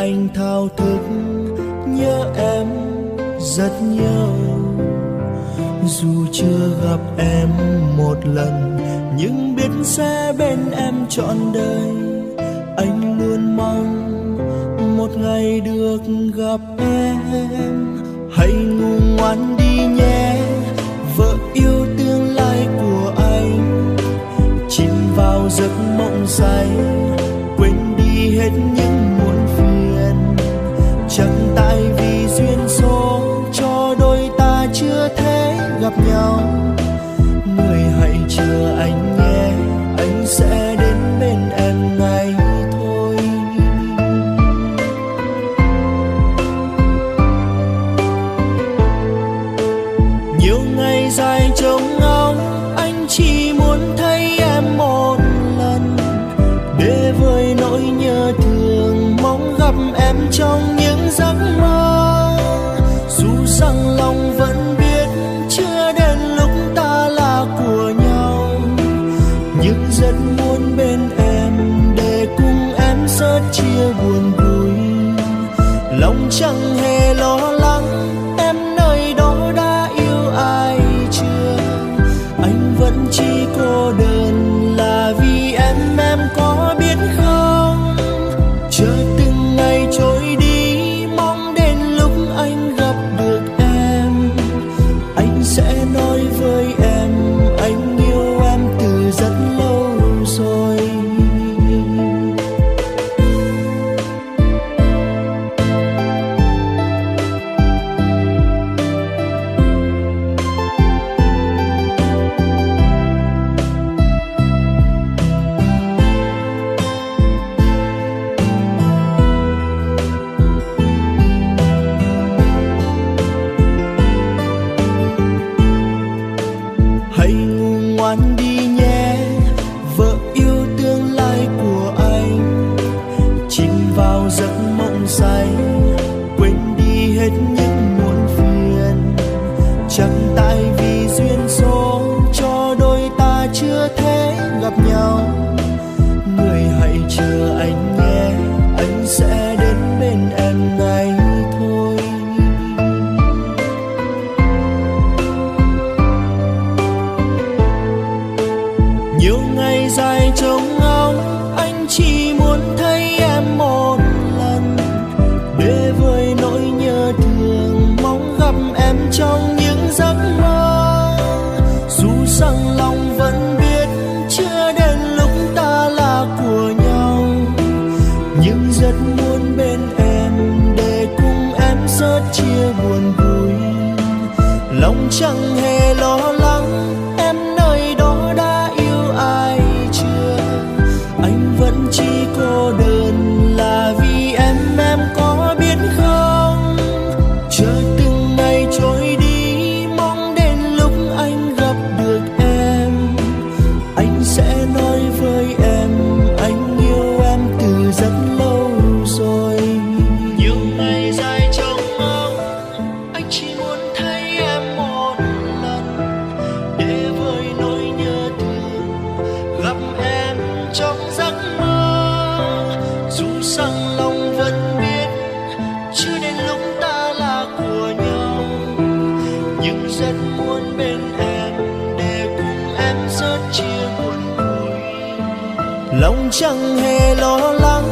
anh thao thức nhớ em rất nhiều. Dù chưa gặp em một lần nhưng biết sẽ bên em trọn đời. Anh luôn mong một ngày được gặp em. Hãy ngủ ngoan đi nhé, vợ yêu tương lai của anh. Chìm vào giấc mộng say, quên đi hết những muộn phiền. Chẳng tại vì duyên số cho đôi ta chưa thể gặp nhau. Người hãy chờ anh nhé, anh sẽ đến bên em ngay thôi. Nhiều ngày dài trông ngóng, anh chỉ muốn thấy em một lần. Để vơi nỗi nhớ thương, mong gặp em trong những giấc mơ. Dù rằng lòng vẫn biết chưa đến lúc ta là của nhau, nhưng rất muốn bên em để cùng em sớt chia buồn vui. Lòng chẳng hề lo lắng em nơi đó đã yêu ai chưa. Anh vẫn chỉ cô đơn là vì em có biết không? Chờ từng ngày trôi đi, mong đến lúc anh gặp được em. Anh sẽ nói với em anh yêu em từ rất lâu rồi. Hãy ngủ ngoan đi nhé, vợ yêu tương lai của anh. Chìm vào giấc mộng say, quên đi hết những muộn phiền. Chẳng tại vì duyên số cho đôi ta chưa thể gặp nhau. Người hãy chờ anh nhé, anh sẽ đến bên em ngay thôi. Nhiều ngày dài trông ngóng, anh chỉ muốn thấy em một lần. Để vơi nỗi nhớ thương, mong gặp em trong những giấc mơ. Dù rằng lòng vẫn biết chưa đến lúc ta là của nhau, nhưng rất muốn bên em để cùng em sớt chia buồn vui. Lòng chẳng hề lo lắng em nơi đó đã yêu ai chưa. Anh vẫn chỉ cô đơn là vì em có biết không? Chờ từng ngày trôi đi, mong đến lúc anh gặp được em. Anh sẽ nói với em anh yêu em từ rất lâu rồi. Nhiều ngày dài trông ngóng, anh chỉ muốn thấy em một lần. Để vơi nỗi nhớ thương, gặp em trong giấc mơ. Dù rằng lòng vẫn biết chưa đến lúc ta là của nhau, nhưng rất muốn bên em để cùng em sớt chia buồn vui. Lòng chẳng hề lo lắng